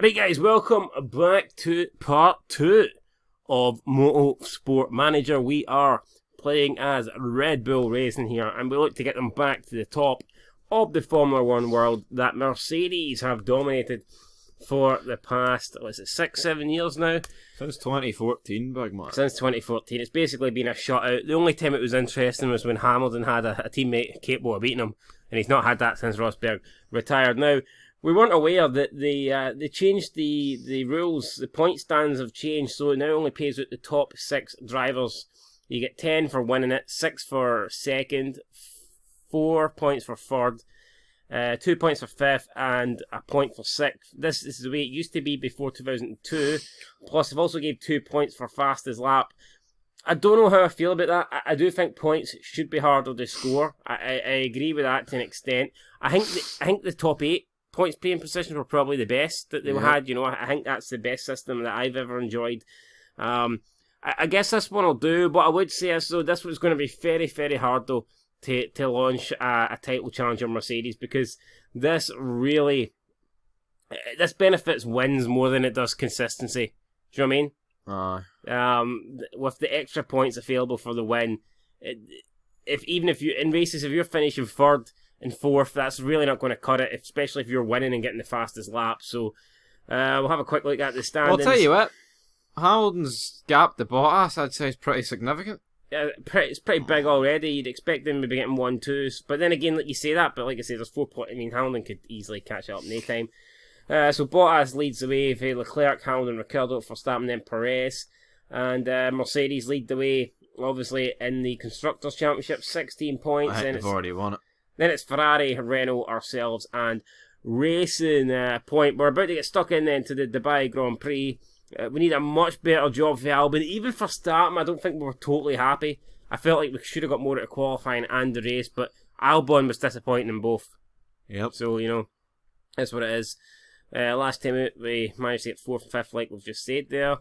Right guys, welcome back to part 2 of Motorsport Manager. We are playing as Red Bull Racing here, and we look to get them back to the top of the Formula 1 world that Mercedes have dominated for the past, 6-7 years now? Since 2014, big man. Since 2014. It's basically been a shutout. The only time it was interesting was when Hamilton had a teammate capable of beating him, and he's not had that since Rosberg retired. Now, we weren't aware that they changed the rules. The point stands have changed, so it now only pays out the top 6 drivers. You get 10 for winning it, 6 for second, 4 points for third, 2 points for fifth, and a point for sixth. This is the way it used to be before 2002. Plus, they've also gave 2 points for fastest lap. I don't know how I feel about that. I do think points should be harder to score. I agree with that to an extent. I think the top 8 points paying positions were probably the best that they had. You know, I think that's the best system that I've ever enjoyed. I guess this one will do, but I would say so. This was going to be very, very hard though to launch a title challenger Mercedes, because this benefits wins more than it does consistency. Do you know what I mean? With the extra points available for the win, if you in races, if you're finishing third and fourth, that's really not going to cut it, especially if you're winning and getting the fastest lap. So we'll have a quick look at the standings. I'll tell you what, Hamilton's gap to Bottas, I'd say, is pretty significant. Yeah, it's pretty big already. You'd expect them to be getting 1-2s, but then again, like you say that, but like I say, there's 4 points. I mean, Hamilton could easily catch up in no time. So Bottas leads the way for Leclerc, Hamilton, Ricciardo, Verstappen, then Perez, and Mercedes lead the way, obviously, in the Constructors' Championship, 16 points. I think they've already won it. Then it's Ferrari, Renault, ourselves, and Racing Point. We're about to get stuck in then to the Dubai Grand Prix. We need a much better job for Albon. Even for starting, I don't think we were totally happy. I felt like we should have got more out of qualifying and the race, but Albon was disappointing in both. Yep. So, you know, that's what it is. Last time out, we managed to get 4th and 5th, like we've just said there.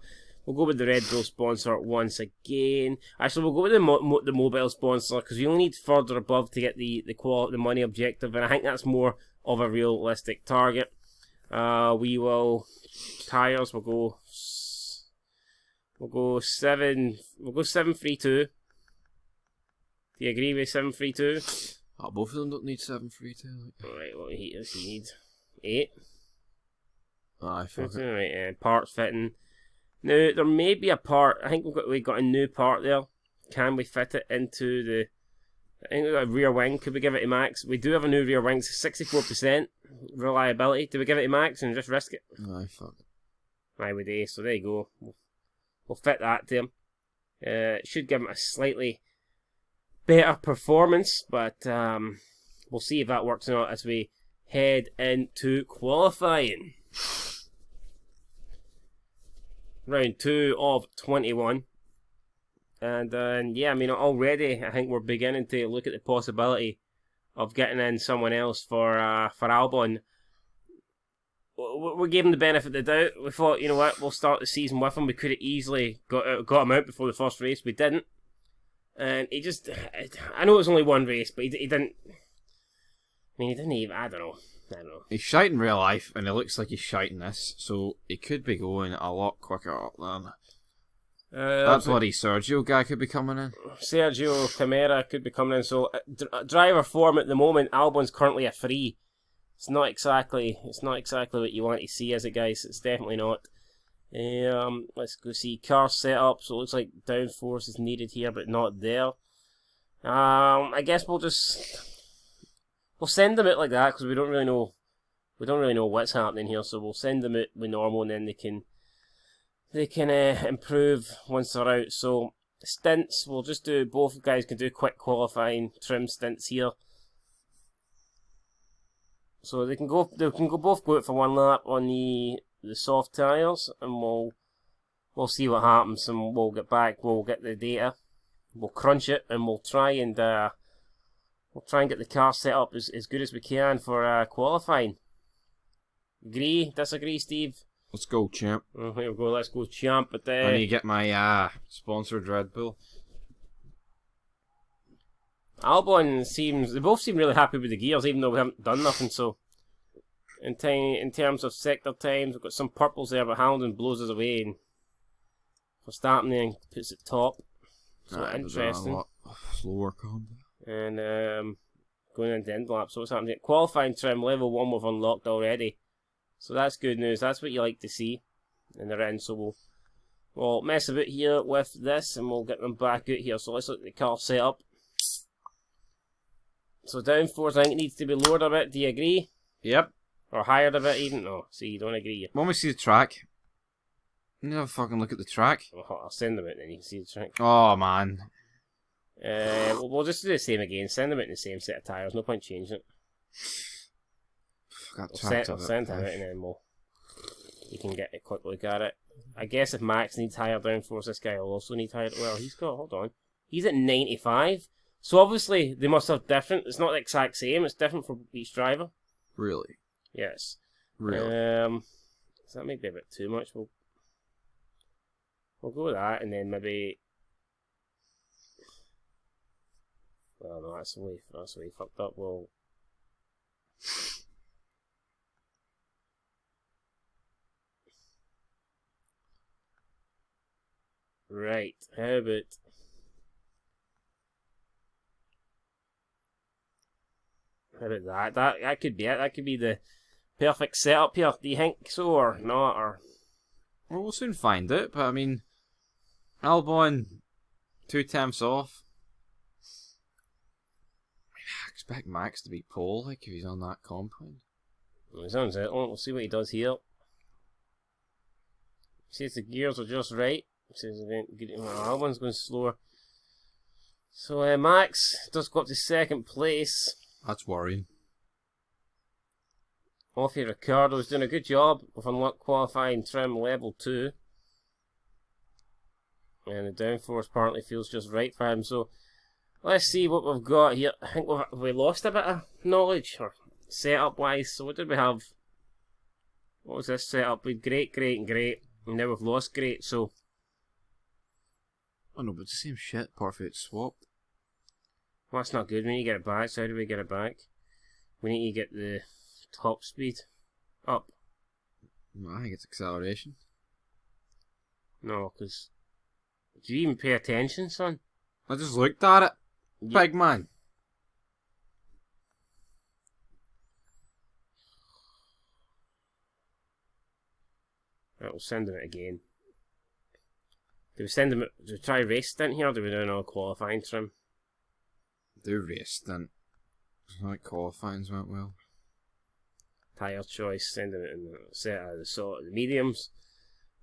We'll go with the Red Bull sponsor once again. Actually, we'll go with the mobile sponsor, because we only need further above to get the money objective, and I think that's more of a realistic target. We will tires. We'll go 732. Do you agree with 732? Oh, both of them don't need 732. Alright, what he needs 8. Aye, fuck it. Right, parts fitting. Now there may be a part. I think we got a new part there. Can we fit it into the? I think we got a rear wing. Could we give it to Max? We do have a new rear wing. It's 64% reliability. Do we give it to Max and just risk it? Aye, fuck it. Aye, we do. So there you go. We'll fit that to him. It should give him a slightly better performance, but we'll see if that works or not as we head into qualifying. Round 2 of 21. And yeah, I mean, already I think we're beginning to look at the possibility of getting in someone else for Albon. We gave him the benefit of the doubt. We thought, you know what, we'll start the season with him. We could have easily got him out before the first race. We didn't. And he just, I know it was only one race, but he didn't, I mean, he didn't even, I don't know. He's shite in real life, and it looks like he's shite in this, so he could be going a lot quicker up than. That bloody Sergio guy could be coming in. Sergio Camara could be coming in. So driver form at the moment, Albon's currently a 3. It's not exactly what you want to see as a guys. It's definitely not. Let's go see car setup. So it looks like downforce is needed here, but not there. I guess we'll send them out like that, because we don't really know what's happening here. So we'll send them out with normal, and then they can improve once they're out. So stints, we'll just do, both guys can do quick qualifying trim stints here. So they can both go out for 1 lap on the soft tyres, and we'll see what happens, and we'll get back, we'll get the data, we'll crunch it, and we'll try and get the car set up as good as we can for qualifying. Agree? Disagree, Steve? Let's go, champ. Here we go, let's go, champ. But I need to get my sponsored Red Bull. Albon they both seem really happy with the gears, even though we haven't done nothing, so in terms of sector times, we've got some purples there, but Hamilton blows us away and for starting there and puts it top. So interesting. A lot slower combat. And going into end lap. So what's happening? Qualifying trim level 1 we've unlocked already. So that's good news. That's what you like to see in the end. So we'll mess about here with this and we'll get them back out here. So let's look at the car setup. So downforce, I think it needs to be lowered a bit. Do you agree? Yep. Or higher a bit even? No, see, you don't agree. When we see the track, you never fucking look at the track. Oh, I'll send them out then you can see the track. Oh, man. We'll just do the same again. Send them out in the same set of tyres. No point changing it. I'll send them out and then you can get a quick look at it. I guess if Max needs higher downforce, this guy will also need higher. Well, hold on. He's at 95. So obviously they must have different. It's not the exact same. It's different for each driver. Really? Yes. Really? So that might be a bit too much. We'll go with that, and then maybe. Well, no, that's way fucked up. Well. Right. How about. That could be it. That could be the perfect setup here. Do you think so or not? Or well, we'll soon find it. But I mean, Albon 2/10 off. I expect Max to be pole, like if he's on that compound. Well, he sounds it. We'll see what he does here. See if the gears are just right. Says Albon's going slower. So Max does go up to second place. That's worrying. Off here, Ricardo's doing a good job of unlock qualifying trim level 2. And the downforce apparently feels just right for him. So let's see what we've got here. I think we lost a bit of knowledge or setup wise. So what did we have? What was this setup? We had great, and great. And now we've lost great. So oh no, but it's the same shit. Perfect swapped. Well, that's not good. We need to get it back. So how do we get it back? We need to get the top speed up. No, I think it's acceleration. No, because... Do you even pay attention, son? I just looked at it. Yeah. Big man. Right, we'll send him it again. Do we send him it... Do we try race stint here, or do we do another qualifying trim? Do race stint. It's not like qualifying's went well. Tyre choice, send him it in the set of the mediums.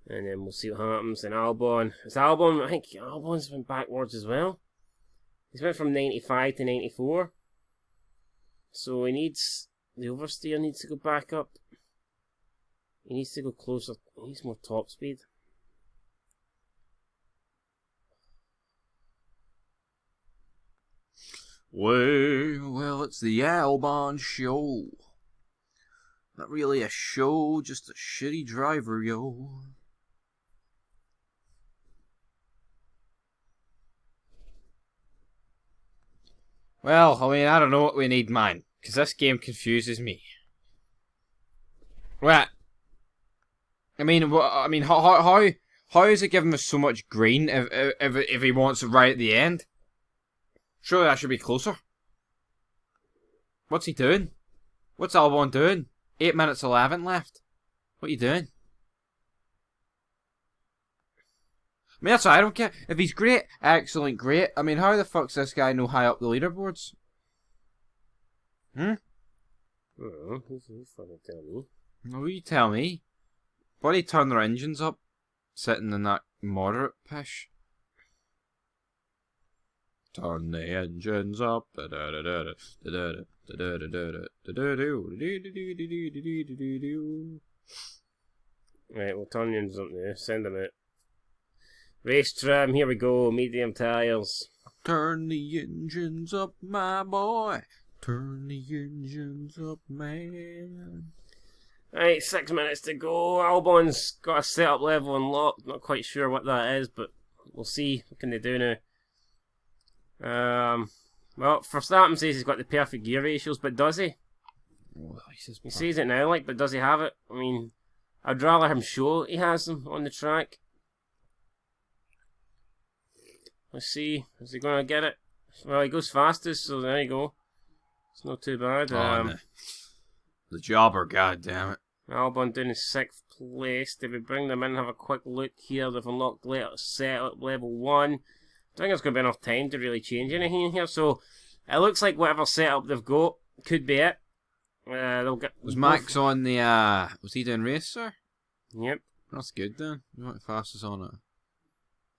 And then we'll see what happens. And Albon. It's Albon, I think Albon's been backwards as well. He's went from 95 to 94. So he needs... The oversteer needs to go back up. He needs to go closer. He needs more top speed. Well, it's the Albon show. Not really a show, just a shitty driver, yo. Well, I mean, I don't know what we need, man, because this game confuses me. What? I mean, how is it giving us so much green if he wants it right at the end? Surely that should be closer. What's he doing? What's Albon doing? 8 minutes 11 left. What are you doing? I mean, that's what I don't care. If he's great, excellent, great. I mean, how the fuck's this guy no high up the leaderboards? I don't know. He's fucking tell me. No, you tell me. Why do you turn their engines up? Sitting in that moderate pish. Turn the engines up. Right, we'll turn the engines up now. Send them out. Race trim, here we go. Medium tyres. Turn the engines up, my boy. Turn the engines up, man. Right, 6 minutes to go. Albon's got a setup level unlocked. Not quite sure what that is, but we'll see. What can they do now? Well, for starting, says he's got the perfect gear ratios, but does he? Oh, he says it now, like, but does he have it? I mean, I'd rather him show he has them on the track. Let's see. Is he going to get it? Well, he goes fastest, so there you go. It's not too bad. The jobber, goddammit. Albon down in 6th place. Did we bring them in and have a quick look here? They've unlocked setup level 1. I think there's going to be enough time to really change anything here. So it looks like whatever setup they've got could be it. They'll get. Was Max on the? Was he doing race, sir? Yep. That's good then. You want the fastest on it.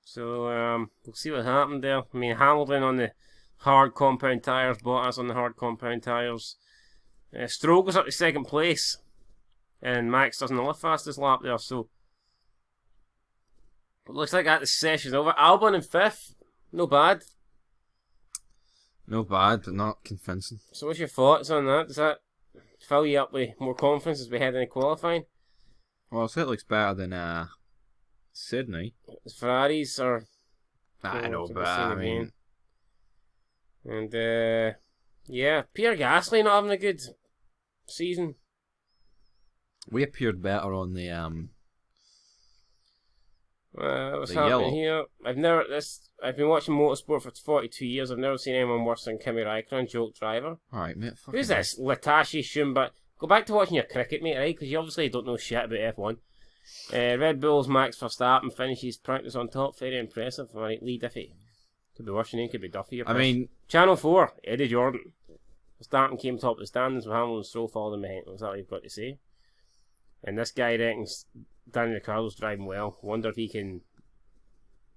So we'll see what happened there. I mean, Hamilton on the hard compound tyres, Bottas on the hard compound tyres. Stroll goes up to 2nd place, and Max doesn't have the fastest lap there. So it looks like that the session's over. Albon in 5th, no bad. No bad, but not convincing. So what's your thoughts on that? Does that fill you up with more confidence as we head into qualifying? Well, it looks better than Sydney. Ferraris are. I know, but I mean. And yeah, Pierre Gasly not having a good season. We appeared better on the what's happening here? I've been watching Motorsport for 42 years. I've never seen anyone worse than Kimi Räikkönen, joke driver. Alright, mate. Who's this? Latashi Shumba. Go back to watching your cricket, mate, right? Because you obviously don't know shit about F1. Red Bull's Max Verstappen finishes practice on top. Very impressive. Alright, Lee Diffie. Could be worse than him, could be Duffy. I mean... Channel 4, Eddie Jordan. Verstappen came top of the standings with Hamilton and Stroll followed him behind. Is that what you've got to say? And this guy reckons Danny Ricciardo's driving well. Wonder if he can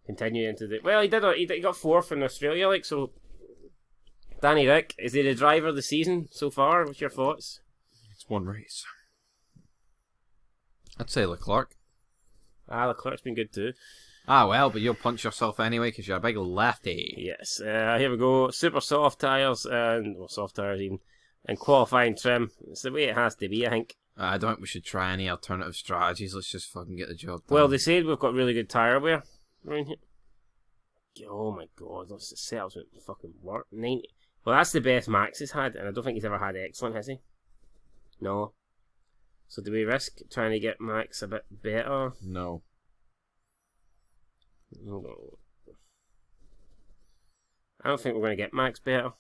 continue into the... Well, he got 4th in Australia, like, so... Danny Rick, is he the driver of the season so far? What's your thoughts? It's one race. I'd say Leclerc. Leclerc's been good too. Well, but you'll punch yourself anyway because you're a big lefty. Yes. Here we go. Super soft tyres and soft tyres even, and qualifying trim. It's the way it has to be, I think. I don't think we should try any alternative strategies. Let's just fucking get the job done. Well, they said we've got really good tyre wear around here. Oh my god, the setups won't fucking work. 90. Well, that's the best Max has had, and I don't think he's ever had excellent, has he? No. So do we risk trying to get Max a bit better? No. I don't think we're going to get Max better.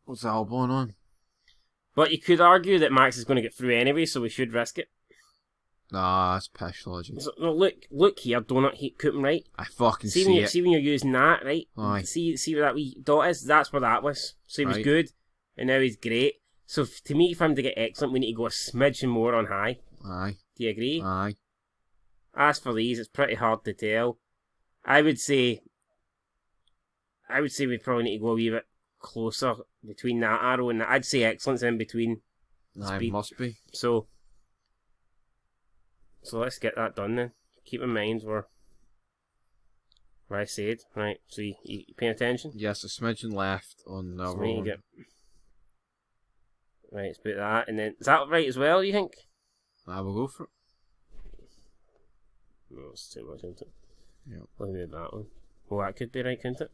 What's Albon on? But you could argue that Max is going to get through anyway, so we should risk it. Nah, that's pish logic. So, no, look here, donut heat coupon, right? I fucking see it. See when you're using that, right? Aye. See where that wee dot is? That's where that was. So he was right. good, and now he's great. So to me, for him to get excellent, we need to go a smidgen more on high. Aye. Do you agree? Aye. As for these, it's pretty hard to tell. I would say we probably need to go a wee bit closer between that arrow and that. I'd say excellence in between. Aye, must be. So let's get that done then. Keep in mind where I said. Right, so you paying attention? Yes, a smidgen left on the road. Right, let's put that, and then is that right as well, you think? I will go for it. No, it's too much, isn't it? Yep. We'll move that one. Well, that could be right, couldn't it?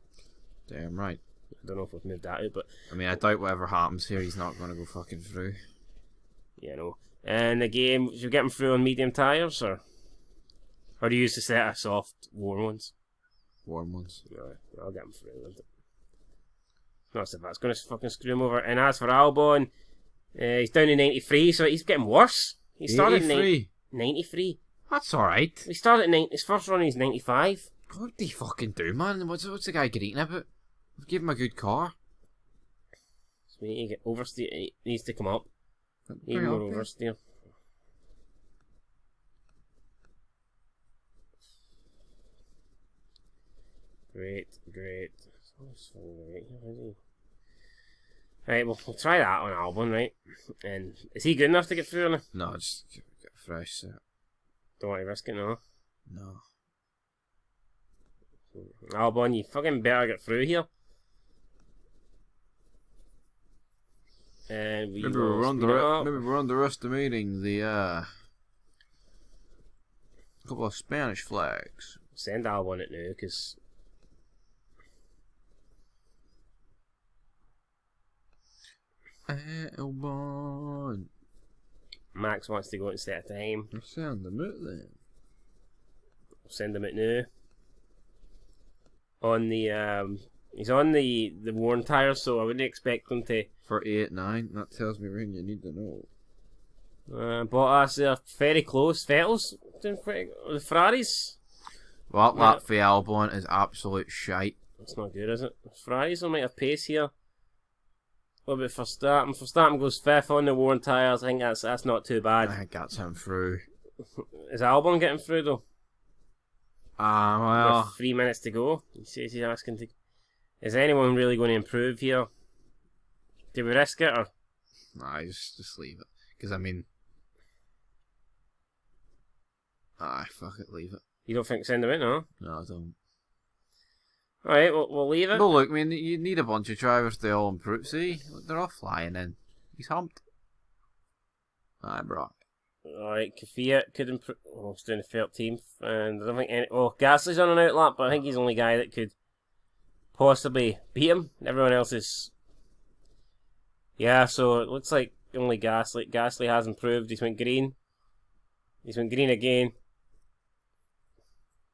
Damn right. I don't know if we've moved that out, but... I mean, I doubt whatever happens here, he's not going to go fucking through. Yeah, no. And again, should we get him through on medium tyres, or do you use a set of soft, warm ones? Warm ones. No, I'll get him through, isn't it? Not so bad. It's going to fucking screw him over. And as for Albon, he's down to 93, so he's getting worse. He started 93. That's alright. He started at his first run, he's 95. What do you fucking do, man? What's the guy greeting about? Give him a good car. So we need to get oversteer. He needs to come up. Even more oversteer. Great. Right, we'll try that on Albon, right? And is he good enough to get through on it? No, just get a fresh set. Don't want to risk it, no? No. Albon, you fucking better get through here. And maybe we're underestimating the couple of Spanish flags. Send Albon it now, because Albon. Max wants to go and set a time. I'll send them out then. We'll send him out now. On the he's on the worn tyres, so I wouldn't expect him to. 48.9. That tells me everything you need to know. Bottas there, very close. Vettel's doing pretty. The Ferraris. Well, that lap for Albon is absolute shite. That's not good, is it? Ferraris will might have pace here. What about Verstappen? Verstappen goes 5th on the worn tyres. I think that's not too bad. I think that's him through. Is Albon getting through though? Well. With 3 minutes to go. He says he's asking to. Is anyone really going to improve here? Do we risk it or? Nah, just leave it. Because I mean. Fuck it, leave it. You don't think send him in, no? No, I don't. Alright, we'll leave it. No, look, I mean, you need a bunch of drivers to all improve. See, they're all flying in. He's humped. Aye, bro. Alright, Kvyat could improve. Oh, he's doing 13th. And I don't think any. Oh, Gasly's on an outlap, but I think he's the only guy that could possibly beat him. Everyone else is. Yeah, so it looks like only Gasly. Gasly has improved. He's went green. He's went green again.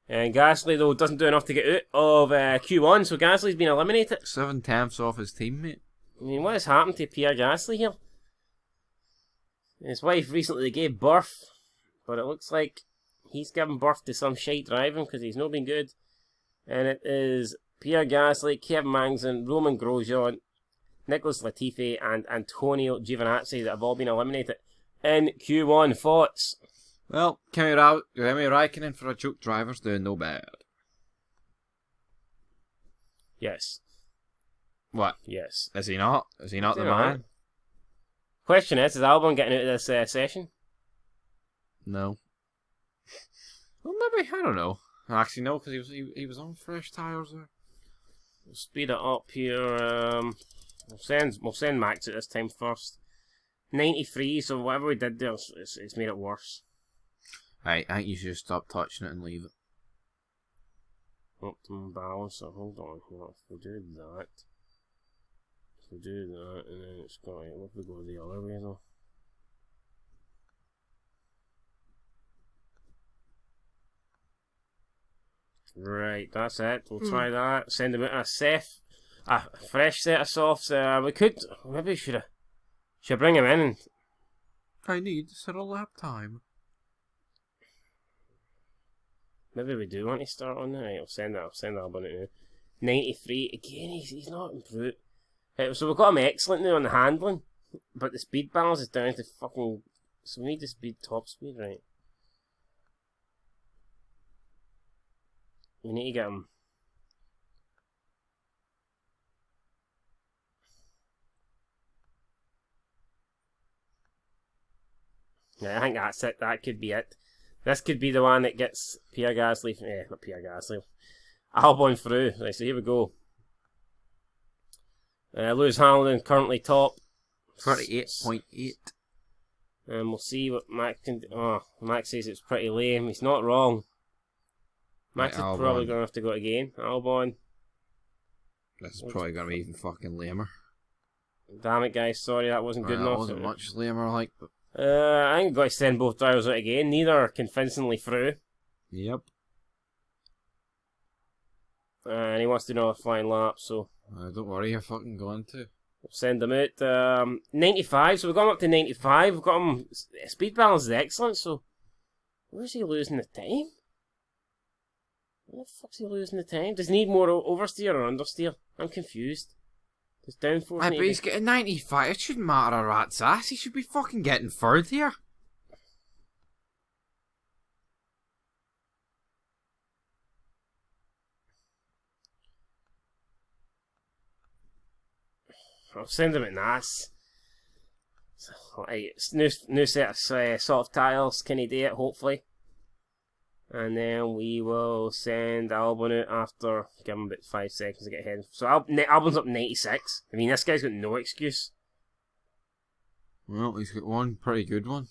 And Gasly, though, doesn't do enough to get out of Q1, so Gasly's been eliminated. 7/10 off his teammate. I mean, what has happened to Pierre Gasly here? His wife recently gave birth, but it looks like he's given birth to some shite driving because he's not been good. And it is Pierre Gasly, Kevin Magnussen, Roman Grosjean, Nicholas Latifi, and Antonio Giovinazzi that have all been eliminated in Q1. Thoughts? Well, Kimi Räikkönen for a joke driver's doing no bad. Yes. What? Yes. Is he not? Is he not the man? Question is Albon getting out of this session? No. Well, maybe, I don't know. Actually, no, because he was on fresh tyres there. We'll speed it up here. We'll send Max at this time first. 93, so whatever we did there, it's made it worse. I think you should just stop touching it and leave it. Optimum balance, so hold on here. If we do that, and then it's going. What if we go the other way though? Right, that's it. We'll try that. Send him out a fresh set of softs. We could, maybe we should bring him in. And, I need to set a lap time. maybe we do want to start on that. Right, I'll send Albon out now. 93 again. He's not improved. So we've got him excellent now on the handling, but the speed balance is down to fucking. So we need the top speed, right? We need to get him. Yeah, I think that's it. That could be it. This could be the one that gets Pierre Gasly. Not Pierre Gasly. Albon through. Right, so here we go. Lewis Hamilton currently top. 38.8. And we'll see what Max can do. Oh, Max says it's pretty lame. He's not wrong. Max is probably going to have to go again. Albon. This is probably going to be even fucking lamer. Damn it, guys. Sorry, that wasn't good enough. That wasn't much lamer, like. But... I think we've got to send both drivers out again. Neither are convincingly through. Yep. And he wants to do another flying lap, so... don't worry, you're fucking going to. We'll send him out. 95, so we've got him up to 95. We've got him... Speed balance is excellent, so... Where's he losing the time? Where the fuck's he losing the time? Does he need more oversteer or understeer? I'm confused. Does downforce but he's getting 95. It shouldn't matter a rat's ass. He should be fucking getting third here. I'll send him at NAS. New set of soft tiles. Can he do it? Hopefully. And then we will send Albon out after. Give him about 5 seconds to get ahead. So Albon's up 96. I mean, this guy's got no excuse. Well, he's got one pretty good one.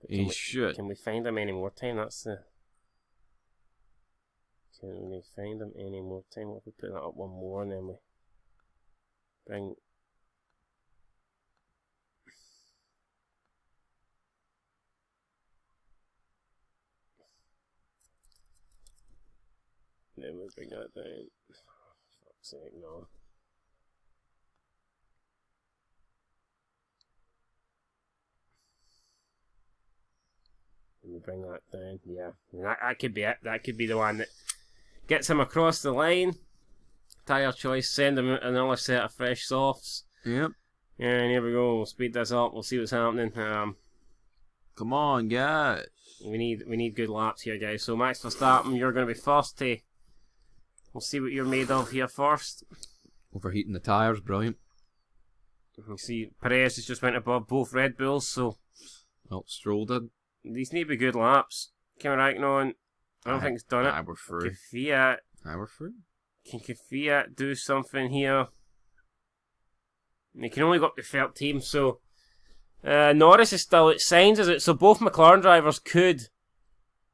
He should. Can we find him any more time? That's the. Can we find him any more time? What if we put that up one more and then we bring. then we'll bring that down. Fuck's sake, no. Let me bring that down. Yeah, that could be it. That could be the one that gets him across the line. Tyre choice, send him another set of fresh softs. Yep. Yeah, and here we go. We'll speed this up. We'll see what's happening. Come on, guys. We need good laps here, guys. So Max Verstappen, you're going to be first. We'll see what you're made of here first. Overheating the tyres, brilliant. You see, Perez has just went above both Red Bulls, so... Well, Stroll did. These need to be good laps. Kimi Räikkönen, I don't think it's done it. We're through. We're through. Can Kvyat do something here? They can only go up to 13, so... Norris is still at Sainz, is it? So both McLaren drivers could...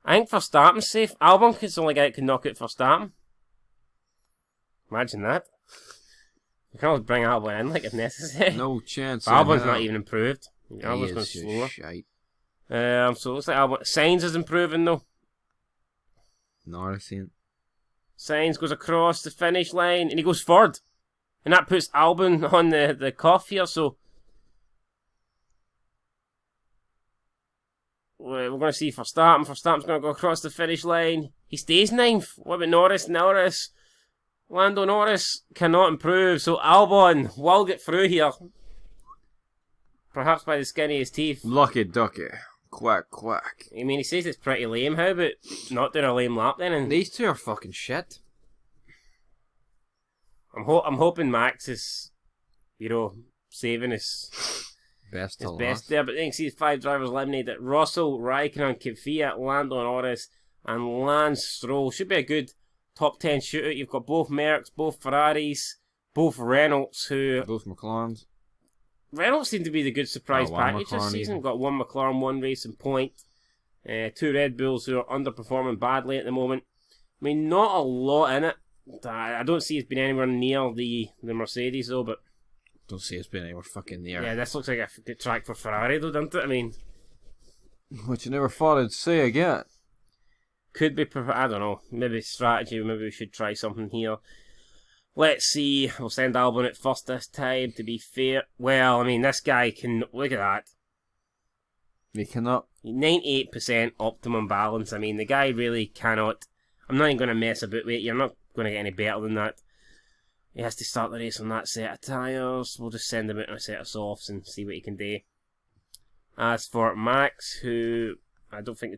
I think Verstappen's safe. Albon is the only guy that can knock out Verstappen. Imagine that. You can always bring Albon in, like, if necessary. No chance. Albon's not even improved. Albon's been slower. Shite. So it looks like Albon... Sainz is improving, though. Norris ain't. Sainz goes across the finish line, and he goes third. And that puts Albon on the cuff here, so... We're going to see Verstappen. Verstappen's going to go across the finish line. He stays ninth. What about Norris? Lando Norris cannot improve, so Albon will get through here. Perhaps by the skin of his teeth. Lucky ducky. Quack, quack. I mean, he says it's pretty lame. How about not doing a lame lap then? And these two are fucking shit. I'm hoping Max is, saving his best there. But then you see 5 drivers eliminated. Russell, Raikkonen, Kvyat, Lando Norris, and Lance Stroll. Should be a good top 10 shootout. You've got both Mercs, both Ferraris, both Renaults, both McLarens. Renault seem to be the good surprise package this season. Even. Got 1 McLaren, 1 Racing Point, 2 Red Bulls who are underperforming badly at the moment. I mean, not a lot in it. I don't see it's been anywhere near the Mercedes though, but... Don't see it's been anywhere fucking near. Yeah, this looks like a good track for Ferrari though, doesn't it? I mean... Which you never thought I'd say again. Could be, I don't know, maybe strategy, maybe we should try something here. Let's see, we'll send Albon at first this time, to be fair. Well, I mean, this guy can, look at that. He cannot. 98% optimum balance, I mean, the guy really cannot. I'm not even going to mess about with it, you're not going to get any better than that. He has to start the race on that set of tyres. We'll just send him out on a set of softs and see what he can do. As for Max, who I don't think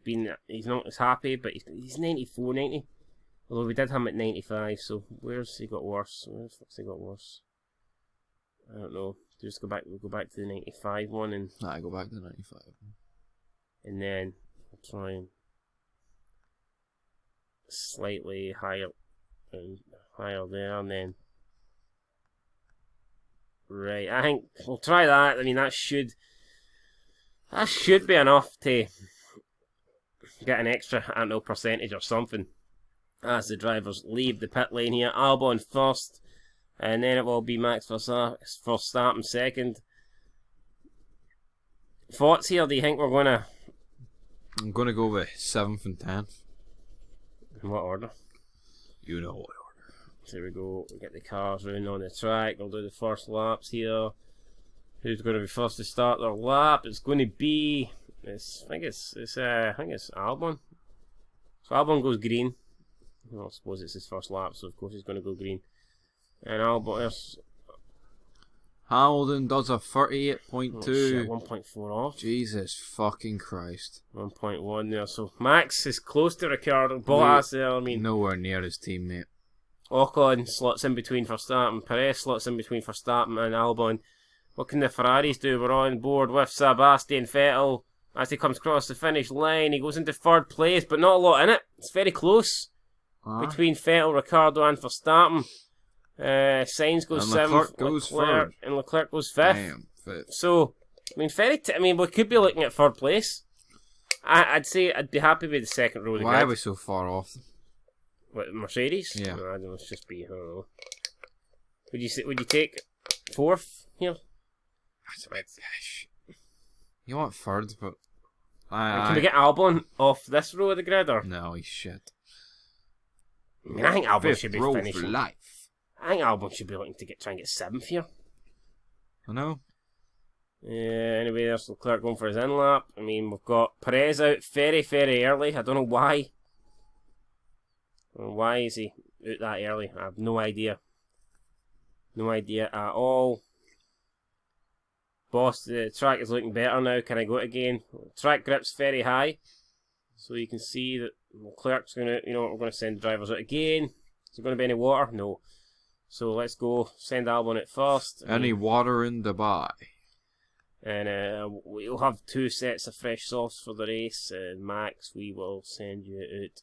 he's not as happy, but he's 94, 90. Although we did have him at 95, so where's he got worse? Where the fuck's he got worse? I don't know. We'll go back to the 95 one and... Nah, go back to the 95. And then we'll try and slightly higher there, and then... Right, I think we'll try that. I mean, that should be enough to get an extra, I don't know, percentage or something. As the drivers leave the pit lane here. Albon first, and then it will be Max Verstappen second. Thoughts here? Do you think we're going to... I'm going to go with 7th and 10th. In what order? You know what order. So here we go. We get the cars round on the track. We'll do the first laps here. Who's going to be first to start their lap? It's going to be... I think it's Albon. So Albon goes green. Well, I suppose it's his first lap, so of course he's going to go green. And Hamilton does a 38.2. Oh, shit, 1.4 off. Jesus fucking Christ. 1.1 there. So Max is close to Ricciardo. Bottas there, I mean. Nowhere near his teammate. Ocon slots in between Verstappen. Perez slots in between Verstappen and Albon. What can the Ferraris do? We're on board with Sebastian Vettel. As he comes across the finish line, he goes into 3rd place, but not a lot in it. It's very close. Between Vettel, Ricciardo and Verstappen. Sainz goes 7th, and Leclerc goes 5th. Damn, 5th. So, I mean, we could be looking at 3rd place. I'd say I'd be happy with the 2nd row of the Why grid. are we so far off? What, Mercedes? Yeah. No, I don't know, it's just be, I don't know. Would you take 4th here? You want 3rd, but... Can we get Albon off this row of the grid, or? No, he's shit. I mean, I think Albon should be row finishing. For life. I think Albon should be looking to try and get 7th here. I know. Anyway, there's Leclerc going for his in lap. I mean, we've got Perez out very, very early. I don't know why. Why is he out that early? I have no idea. No idea at all. Boss, the track is looking better now. Can I go it again? Track grip's very high. So you can see that Leclerc's going to, we're going to send drivers out again. Is there going to be any water? No. So let's go send Albon out first. Any water in Dubai? And we'll have 2 sets of fresh softs for the race. Max, we will send you out.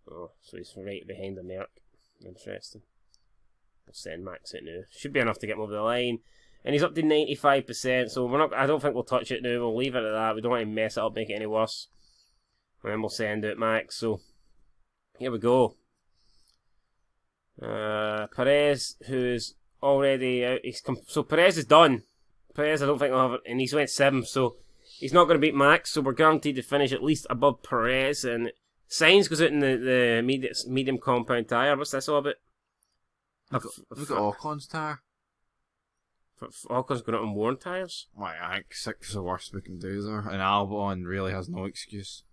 Oh, so he's right behind the Merc. Interesting. We'll send Max out now. Should be enough to get him over the line. And he's up to 95%, so we're not. I don't think we'll touch it now. We'll leave it at that. We don't want to mess it up, make it any worse. And then we'll send out Max. So here we go. Perez, who's already out. So Perez is done. Perez, I don't think will have it, and he's went 7th, so he's not going to beat Max. So we're guaranteed to finish at least above Perez. And Sainz goes out in the medium compound tyre. What's this all about? Look at Ocon's tyre. Ocon's going out on worn tyres? Well, I think 6 is the worst we can do there. And Albon really has no excuse.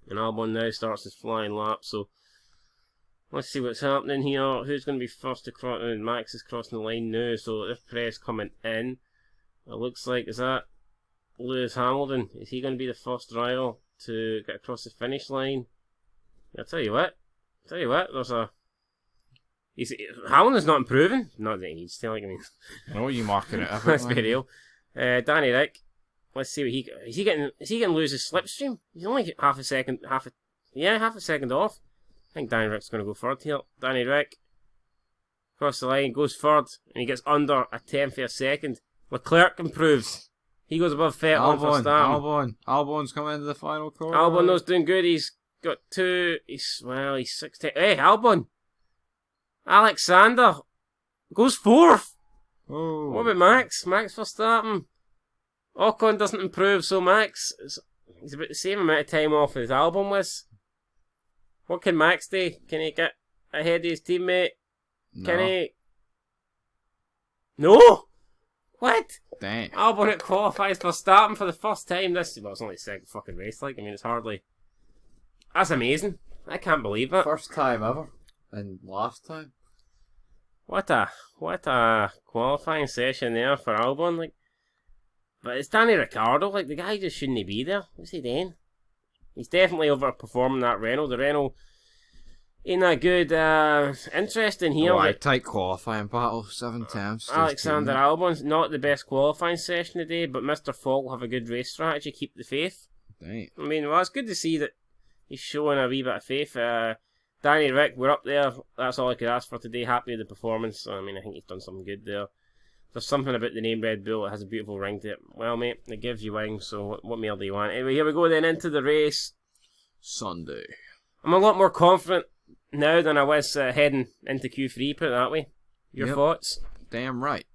And Albon now starts his flying lap, so let's see what's happening here. Who's going to be first to cross? And Max is crossing the line now, so if Perez coming in, it looks like, is that Lewis Hamilton? Is he going to be the first driver to get across the finish line? I'll tell you what, there's a... Hamilton's not improving. Not that he needs to, like, I mean... I know you marking it up. That's very real. Danny Rick. Let's see what is he getting Lewis's slipstream? He's only half a second off. I think Danny Rick's going to go third here. Danny Rick across the line, goes third, and he gets under a 10th of a second. Leclerc improves. He goes above Vettel for starting. Albon's coming into the final corner. Albon knows doing good. He's got 2. He's 16. Hey, Albon. Alexander goes 4th. Oh. What about Max? Max for starting. Ocon doesn't improve, so Max he's about the same amount of time off as Albon was. What can Max do? Can he get ahead of his teammate? No. Can he? No! What? Damn. Albon qualifies for starting for the first time this... Well, it's only the second fucking race, like, I mean, it's hardly... That's amazing. I can't believe it. First time ever. And last time. What a qualifying session there for Albon, like... But it's Danny Ricciardo, like, the guy just shouldn't be there. What's he doing? He's definitely overperforming that Renault. The Renault ain't that good. Interesting here. Oh, tight qualifying battle, 7 times. Alexander Albon's not the best qualifying session today, but Mr. Fogg will have a good race strategy, keep the faith. Dang. I mean, well, it's good to see that he's showing a wee bit of faith. Danny Rick, we're up there. That's all I could ask for today. Happy with the performance. I mean, I think he's done something good there. There's something about the name Red Bull. It has a beautiful ring to it. Well, mate, it gives you wings, so what more do you want? Anyway, here we go then into the race. Sunday. I'm a lot more confident now than I was heading into Q3, put it that way. Your thoughts? Damn right.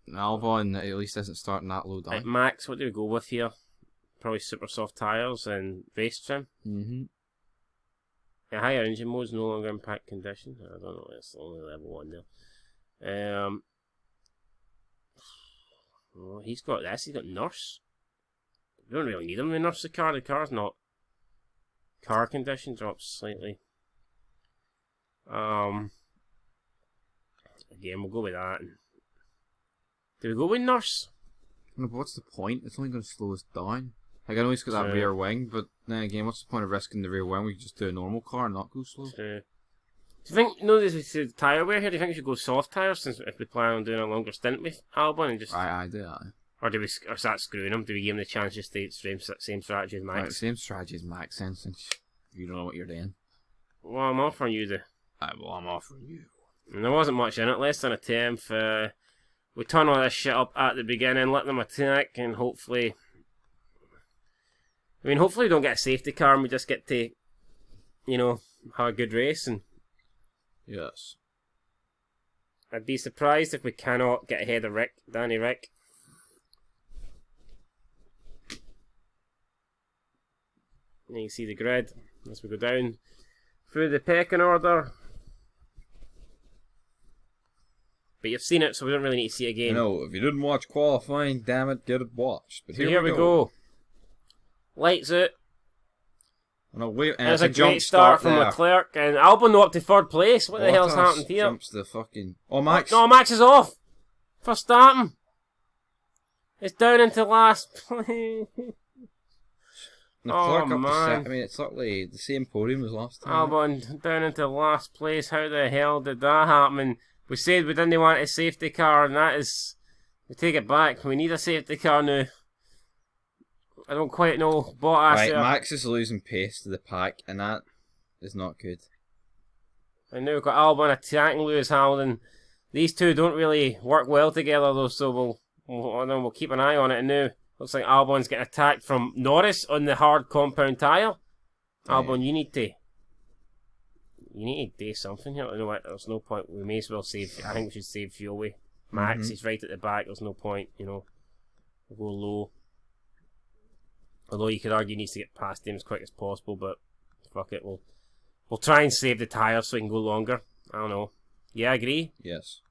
Albon at least isn't starting that low down. Max, what do we go with here? Probably super soft tyres and race trim. Mm-hmm. Yeah, higher engine modes no longer impact condition. I don't know, it's only level 1 there. Oh, he's got this. He's got Nurse. We don't really need him to nurse the car. The car's not. Car condition drops slightly. Again, we'll go with that. Do we go with Nurse? No, but what's the point? It's only going to slow us down. Like, I know he's got that rear wing, but then again, what's the point of risking the rear wing? We can just do a normal car and not go slow. Do you think, this is tyre wear here, do you think we should go soft tyres since if we plan on doing a longer stint with Albon and just... I do that. Or do we start screwing him? Do we give him the chance just to stay same strategy as Max? Right, same strategy as Max, since you don't know what you're doing. Well, I'm offering you I'm offering you. And there wasn't much in it, less than a 10th. We turn all this shit up at the beginning, let them attack, and hopefully... hopefully we don't get a safety car and we just get to, have a good race and... Yes. I'd be surprised if we cannot get ahead of Danny Rick. And you can see the grid as we go down through the pecking order. But you've seen it, so we don't really need to see it again. You know, if you didn't watch qualifying, damn it, get it watched. But so here we go. Lights out. No, wait, and it's a great start from Leclerc, and Albon up to third place. What the hell's happened here? Jumps the fucking... Oh, Max. No, Max is off for starting. It's down into last place. Leclerc up to set. I mean, it's literally the same podium as last time. Albon down into last place. How the hell did that happen? And we said we didn't want a safety car, and that is... We take it back. We need a safety car now. I don't quite know. Bottas. Right, Max is losing pace to the pack, and that is not good. And now we've got Albon attacking Lewis Hamilton. These two don't really work well together, though, so we'll keep an eye on it. And now looks like Albon's getting attacked from Norris on the hard compound tyre. Albon, you need to do something here. You know what? There's no point. We may as well save. I think we should save fuel. Max, he's right at the back. There's no point. You know, we'll go low. Although you could argue he needs to get past him as quick as possible, but fuck it, we'll try and save the tyres so we can go longer. I don't know. Yeah, I agree. Yes.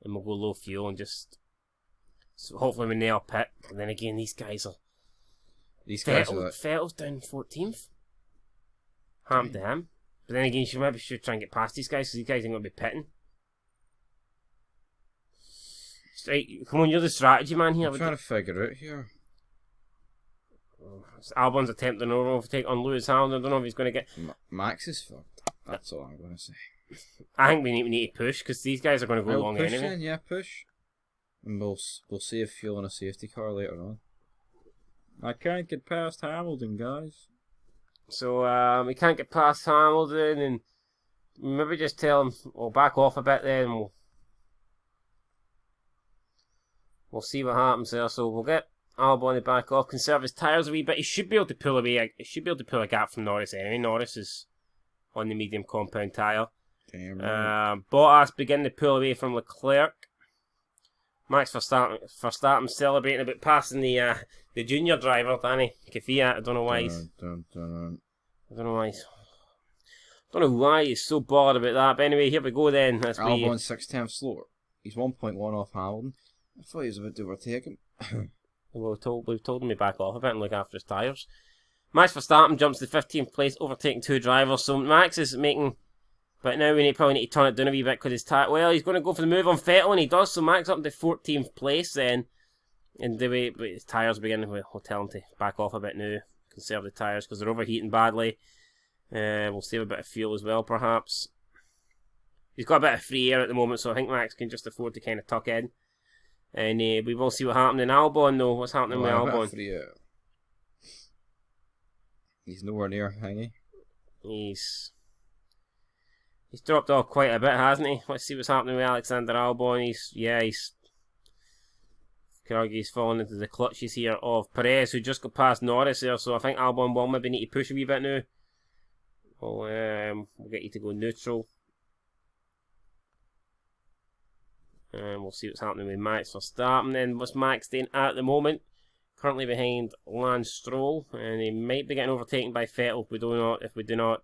And we'll go low fuel and just... So hopefully we nail pit. And then again, these guys are... Vettel's down 14th. Ham to him. But then again, you should try and get past these guys, because these guys ain't going to be pitting. Right, come on, you're the strategy man here. I'm trying to figure it out here. Albon's attempting an overtake on Lewis Hamilton. I don't know if he's going to get... Max is fucked. That's all I'm going to say. I think we need to push, because these guys are going to go long anyway. Then, yeah, push. And we'll save fuel in a safety car later on. I can't get past Hamilton, guys. So, we can't get past Hamilton, and maybe just tell him, we'll back off a bit then, and we'll see what happens there. So we'll get Albon to back off, conserve his tyres a wee bit. He should be able to pull away. He should be able to pull a gap from Norris anyway. Norris is on the medium compound tyre. Bottas beginning to pull away from Leclerc. Max Verstappen celebrating about passing the junior driver, Danny Kvyat. I don't know why he's. I don't know why he's. I don't know why he's so bothered about that. But anyway, here we go then. Albon's 6/10 slower. He's 1.1 off Hamilton. I thought he was about to overtake him. We've told him to back off a bit and look after his tyres. Max Verstappen jumps to 15th place, overtaking two drivers. So Max is making... But now we probably need to turn it down a wee bit because his tyre... Well, he's going to go for the move on Vettel, and he does. So Max up to 14th place then. And the way his tyres begin, we'll tell him to back off a bit now. Conserve the tyres because they're overheating badly. We'll save a bit of fuel as well, perhaps. He's got a bit of free air at the moment, so I think Max can just afford to kind of tuck in. And we will see what happens in Albon, though. What's happening with Albon? He's nowhere near hanging. He's dropped off quite a bit, hasn't he? Let's see what's happening with Alexander Albon. He's could argue he's fallen into the clutches here of Perez, who just got past Norris there. So I think Albon will maybe need to push a wee bit now. We'll get you to go neutral. And we'll see what's happening with Max Verstappen. Then what's Max doing at the moment? Currently behind Lance Stroll, and he might be getting overtaken by Vettel if we do not.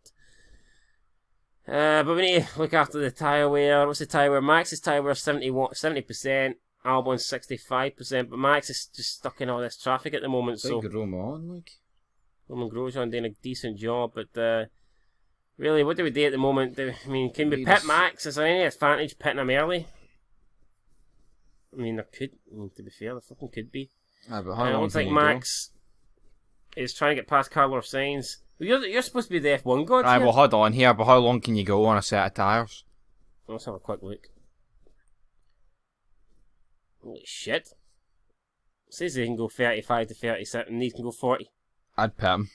But we need to look after the tyre wear. What's the tyre wear? Max's tyre wear 70%, Albon's 65%, but Max is just stuck in all this traffic at the moment. So Roman Grosjean doing a decent job, but really, what do we do at the moment? Can we pit Max? Is there any advantage pitting him early? There could, to be fair, there fucking could be. But how long looks like Max is trying to get past Carlos Sainz. You're supposed to be the F1 god. Right, well, hold on here, but how long can you go on a set of tyres? Let's have a quick look. Holy shit. It says they can go 35 to 37, and these can go 40. I'd pit them.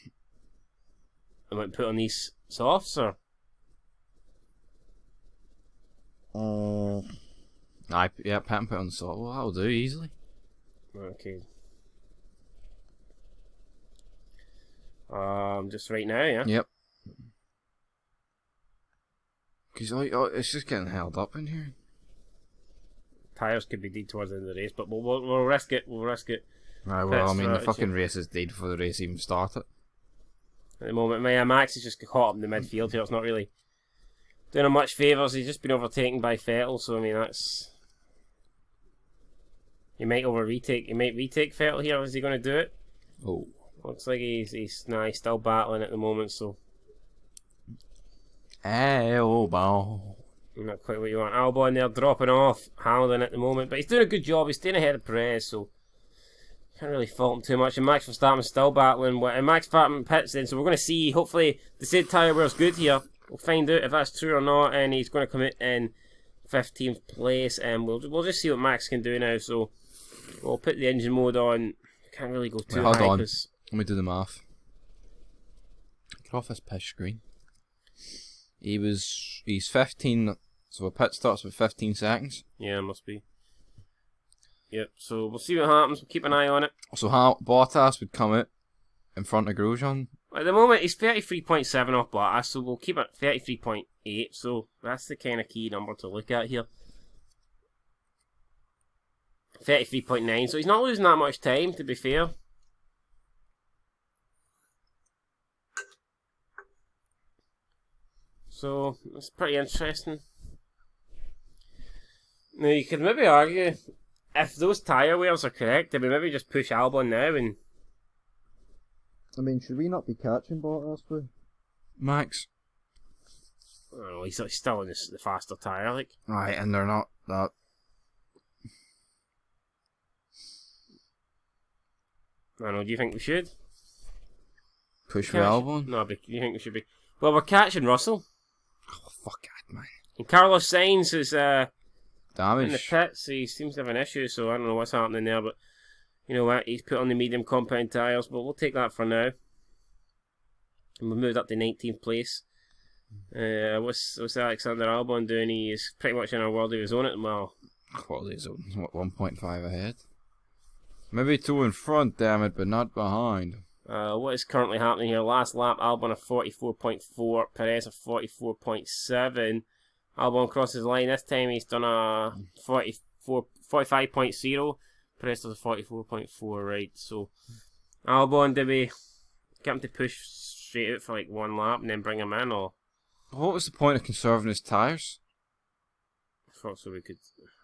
I might put on these softs, or? Yeah, pit and put on the soft. Well, that'll do easily. Okay. Just right now, yeah? Yep. Because it's just getting held up in here. Tyres could be dead towards the end of the race, but we'll risk it. We'll risk it. Right, well, the fucking race is dead before the race even started. at the moment. Max has just caught up in the midfield here. It's not really doing him much favours. He's just been overtaken by Vettel, so I mean that's. He might retake Vettel here. Is he going to do it? Oh, looks like he's still battling at the moment. So. Albon. Not quite what you want. Albon there dropping off Hamilton at the moment, but he's doing a good job. He's staying ahead of Perez, so can't really fault him too much. And Max Verstappen's still battling. And Max Verstappen pits then, so we're going to see. Hopefully, the said tyre wear's good here. We'll find out if that's true or not. And he's going to come in 15th place, and we'll just see what Max can do now. So we'll put the engine mode on. Can't really go too high. Hold on. Let me do the math. Get off this piss screen. He's 15. So a pit starts with 15 seconds. Yeah, must be. Yep, so we'll see what happens. We'll keep an eye on it. So how Bottas would come out in front of Grosjean? At the moment, he's 33.7 off Bottas, so we'll keep it 33.8. So that's the kind of key number to look at here. 33.9, so he's not losing that much time, to be fair. So that's pretty interesting. Now you could maybe argue if those tyre wears are correct, did we maybe just push Albon now and... I mean, should we not be catching Bottas through? Max. I don't know, he's still in the faster tyre, like. Right, and they're not that. I don't know, do you think we should? Push for Albon? No, but do you think we should be... Well, we're catching Russell. Oh, fuck that, man. And Carlos Sainz is damage in the pits. He seems to have an issue, so I don't know what's happening there. But you know what? He's put on the medium compound tyres, but we'll take that for now. And we've moved up to 19th place. What's Alexander Albon doing? He is pretty much in a world of his own at the moment. World of his own. What, 1.5 ahead? Maybe 2 in front, damn it, but not behind. What is currently happening here? Last lap, Albon at 44.4, Perez at 44.7. Albon crosses the line. This time he's done a 45.0. Perez does a 44.4, right? So, Albon, did we get him to push straight out for like one lap and then bring him in, or? What was the point of conserving his tyres? I thought so we could...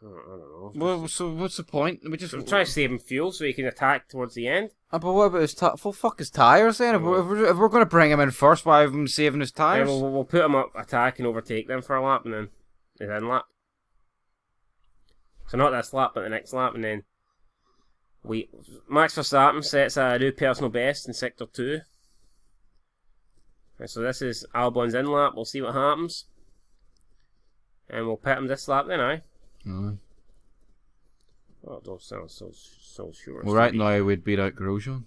I don't know. Well, so what's the point? We're trying to save him fuel so he can attack towards the end. But what about his tyres? Well, fuck his tyres then. If we're going to bring him in first, why have him saving his tyres? Yeah, we'll put him up, attack and overtake them for a lap, and then his end lap. So not this lap, but the next lap, and then Max Verstappen sets a new personal best in Sector 2. Right, so this is Albon's in lap. We'll see what happens. And we'll pit him this lap then, aye? Aye. Oh, it don't sound so sure. Well, right now we'd beat out Grosjean.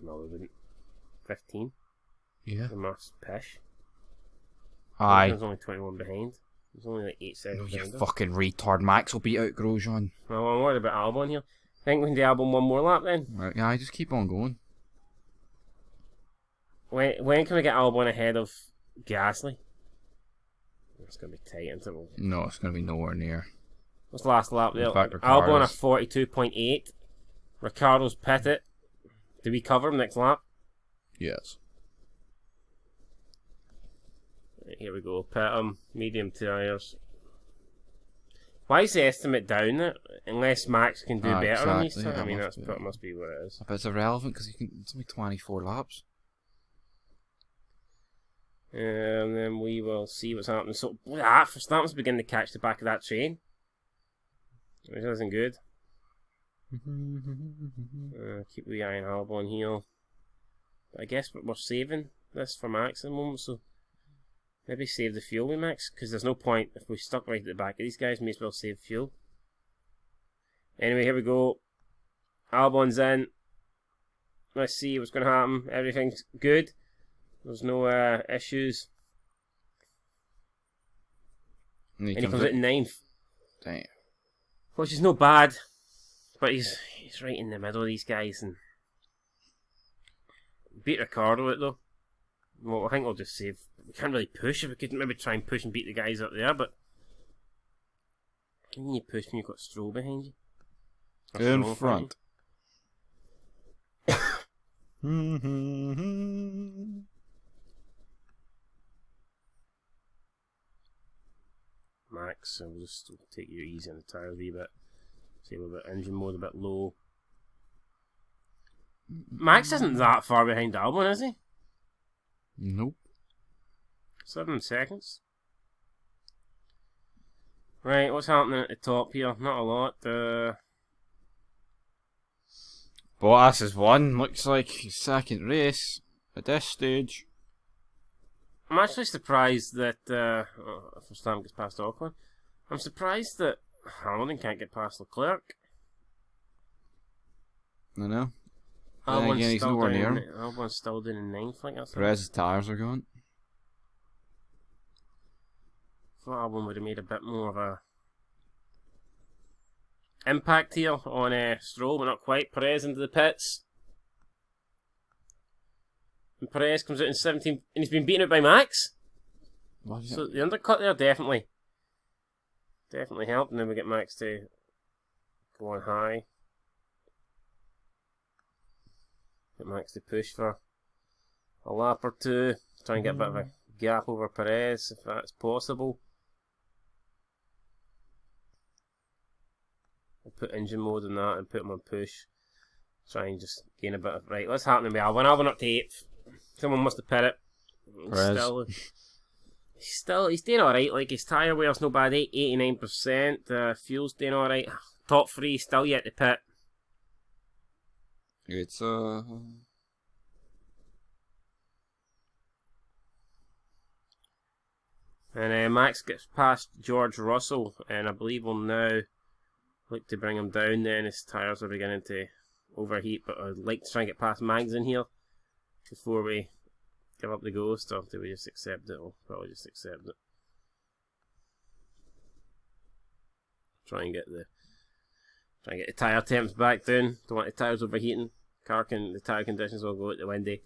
No, we wouldn't. 15. Yeah. The math's pish. Aye. There's only 21 behind. There's only like 8 seconds You behind us. fucking retard. Max will beat out Grosjean. Well, I'm worried about Albon here. I think we can do Albon one more lap then. Right, yeah, just keep on going. When can we get Albon ahead of Gasly? It's going to be tight, isn't it? No, it's going to be nowhere near. What's the last lap there? Albon at 42.8. Ricardo's pitted. Do we cover him next lap? Yes. Right, here we go. Pit him. Medium tyres. Why is the estimate down? Unless Max can do better on these tyres. Yeah, I mean, that must be what it is. But it's irrelevant because it's only 24 laps. And then we will see what's happening. So, Verstappen's beginning to catch the back of that train. Which isn't good. Keep the eye on Albon here. But I guess we're saving this for Max at the moment, so maybe save the fuel with Max, because there's no point if we're stuck right at the back of these guys, may as well save fuel. Anyway, here we go. Albon's in. Let's see what's going to happen. Everything's good. There's no issues. And he comes out in 9th. Damn. Which is not bad. But he's right in the middle of these guys. And beat Ricardo out though. Well, I think we'll just save. We can't really push. If we could maybe try and push and beat the guys up there, but can you push when you've got Stroll behind you? In front. Max, so we'll just take you easy on the tyre a wee bit. See a little bit engine mode, a bit low. Max isn't that far behind Albon, is he? Nope. 7 seconds. Right, what's happening at the top here? Not a lot. Bottas has won. Looks like his second race at this stage. I'm actually surprised that Verstappen gets past Ocon. I'm surprised that Hamilton can't get past Leclerc. I know. Albon's again, he's still nowhere down near in- him. Albon's still down in 9th, I guess. Perez's tyres are going. I thought Albon would have made a bit more of a impact here on Stroll, but not quite. Perez into the pits. And Perez comes out in 17th, and he's been beaten out by Max. So the undercut there definitely helped, and then we get Max to go on high. Get Max to push for a lap or two, try and get a bit of a gap over Perez if that's possible. I'll put engine mode in that and put him on push. Try and just gain a bit of... Right, what's happening with Albon? Albon up to 8th. Someone must have pit it. He's doing alright. Like, his tyre wear's no bad, 89%. Fuel's doing alright. Top 3, still yet to pit. It's And Max gets past George Russell, and I believe we'll now look to bring him down then. His tyres are beginning to overheat, but I'd like to try and get past Mags in here before we give up the ghost, or do we just accept it? We'll probably just accept it. Try and get the tyre temps back down. Don't want the tyres overheating. The tyre conditions will go out the windy.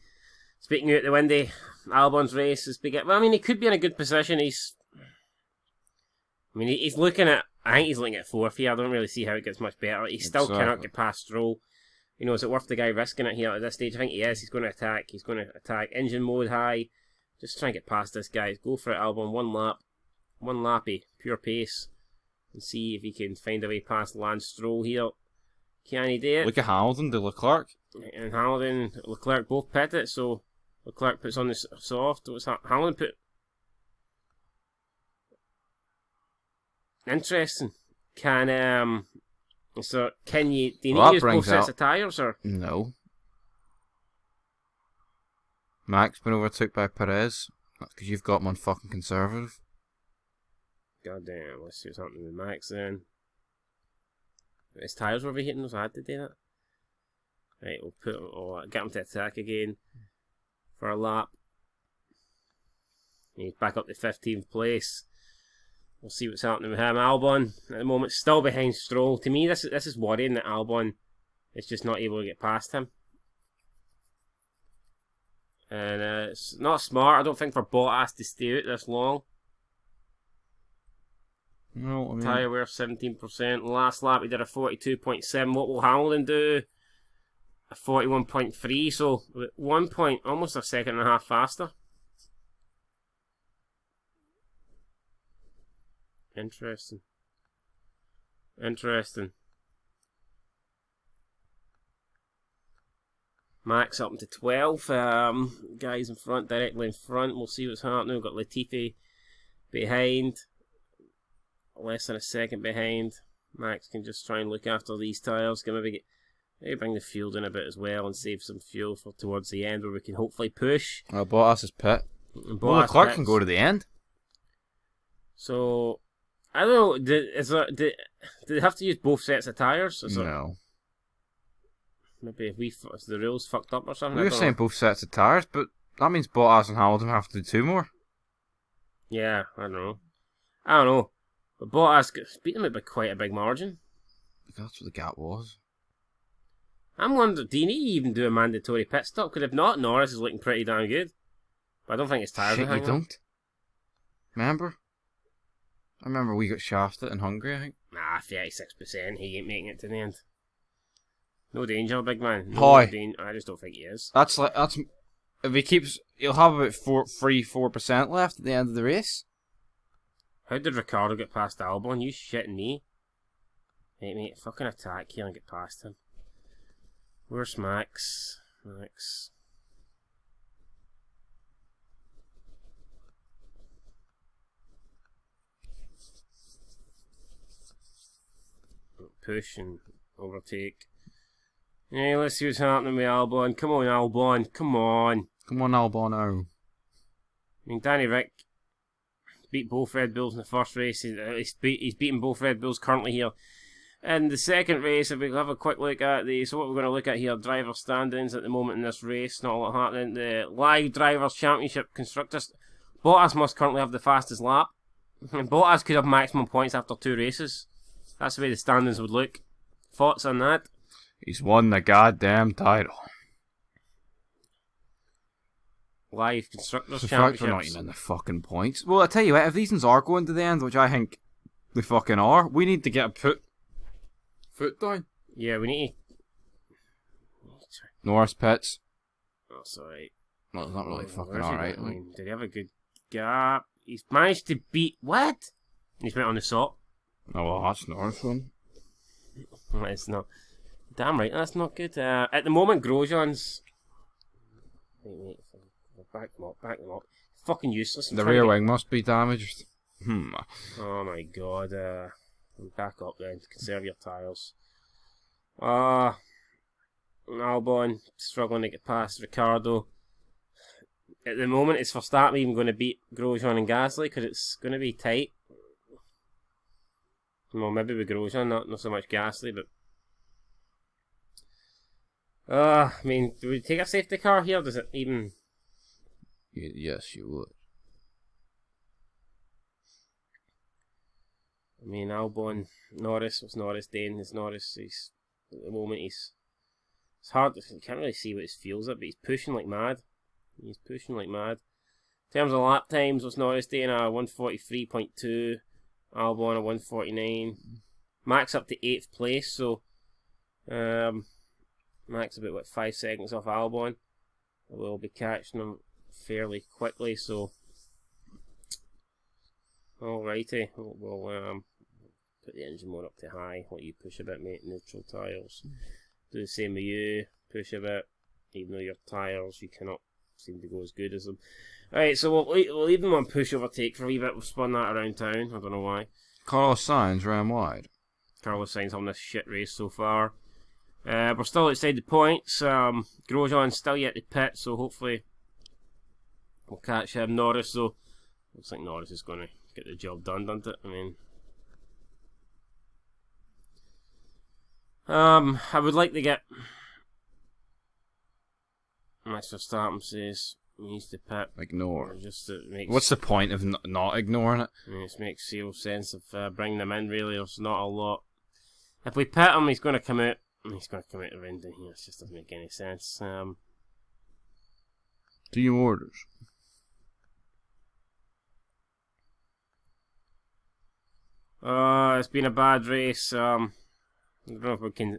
Speaking out the windy, Albon's race is big. Well, I mean, he could be in a good position. He's looking at. I think he's looking at 4th here. I don't really see how it gets much better. He still cannot get past Stroll. You know, is it worth the guy risking it here at this stage? I think he is. He's going to attack. He's going to attack. Engine mode high. Just try and get past this guy. Go for it, Albon. One lappy, pure pace, and see if he can find a way past Lance Stroll here. Can he do it? look at Hamilton, to Leclerc. And Hamilton, Leclerc both pit it, so Leclerc puts on the soft. What's that? Hamilton put. Interesting. Do you need to use both sets of tyres, or? No. Max been overtook by Perez. That's because you've got him on fucking conservative. God damn, let's see what's happening with Max then. His tyres were overheating, so I had to do that. Right, we'll get him to attack again for a lap. He's back up to 15th place. We'll see what's happening with him. Albon, at the moment, still behind Stroll. To me, this is worrying that Albon is just not able to get past him. And it's not smart, I don't think, for Bottas to stay out this long. No, I mean... Tyre wear 17%. Last lap, he did a 42.7. What will Hamilton do? A 41.3. So, 1 point, almost a second and a half faster. Interesting. Max up to 12. Guys in front, directly in front. We'll see what's happening. We've got Latifi behind. Less than a second behind. Max can just try and look after these tyres. Can maybe bring the fuel in a bit as well and save some fuel for towards the end where we can hopefully push. Bottas is pit. Leclerc can go to the end. So, I don't know. Do they have to use both sets of tyres? No. Maybe if the rules fucked up or something. We were saying both sets of tyres, but that means Bottas and Hamilton have to do 2 more. Yeah, I don't know. But Bottas beat them by quite a big margin. That's what the gap was. I'm wondering, do you need to even do a mandatory pit stop? Because if not, Norris is looking pretty damn good. But I don't think his tyres are hanging. You don't. Remember? I remember we got shafted in Hungary, I think. Nah, 36%. He ain't making it to the end. No danger, big man. No Hi. I just don't think he is. That's if he keeps, he'll have about 4% left at the end of the race. How did Ricciardo get past Albon? You shitting me? Hey, mate, fucking attack here and get past him. Where's Max? Max. Push and overtake. Yeah, let's see what's happening with Albon. Come on, Albon. Come on. Come on, Albon now. I mean, Danny Rick beat both Red Bulls in the first race. He's beaten both Red Bulls currently here. In the second race, if we have a quick look at so what we're going to look at here, driver standings at the moment in this race, not a lot happening. The Live Drivers' Championship Constructors, Bottas must currently have the fastest lap. And Bottas could have maximum points after 2 races. That's the way the standings would look. Thoughts on that? He's won the goddamn title. Live Constructors' The fact Championships. we're not even in the fucking points. Well, I tell you what, if these ones are going to the end, which I think they fucking are, we need to get a foot down. Yeah, we need to... Norris pits. Oh, sorry. Well, it's not really fucking Where's he alright. going? I mean, did he have a good gap? He's managed to beat... What? He's went on the SOP. Oh, well, that's Norris one. It's not... Damn right, that's not good. At the moment, Grosjean's... Wait. Back them up. Fucking useless. The rear wing must be damaged. Oh my god. Back up then. Conserve your tyres. Albon struggling to get past Ricciardo. At the moment, it's Verstappen even going to beat Grosjean and Gasly because it's going to be tight. Well, maybe with Grosjean, not so much Gasly, but... I mean, do we take a safety car here? Does it even... Yes, you would. I mean, Albon, Norris, what's Norris doing? At the moment, it's hard, you can't really see what his feels at, but he's pushing like mad. In terms of lap times, what's Norris doing? 143.2, Albon a 149. Max up to 8th place, so Max about 5 seconds off Albon. We'll be catching him fairly quickly, so alrighty, we'll put the engine mode up to high, let you push a bit, mate. Neutral tyres, do the same with you, push a bit, even though your tyres, you cannot seem to go as good as them. Alright, so we'll leave them on push overtake for a wee bit. We'll spun that around town, I don't know why. Carlos Sainz ran wide. Carlos Sainz on this shit race so far. We're still outside the points. Grosjean's still yet to pit, so hopefully we'll catch him. Norris, though, looks like Norris is going to get the job done, doesn't it? I mean, I would like to get... Max Verstappen says he needs to pit. Ignore. What's the point of not ignoring it? I mean, it makes zero sense of bringing them in, really. There's not a lot. If we pit him, he's going to come out. He's going to come out around in here. It just doesn't make any sense. Team orders. It's been a bad race. I don't know if we can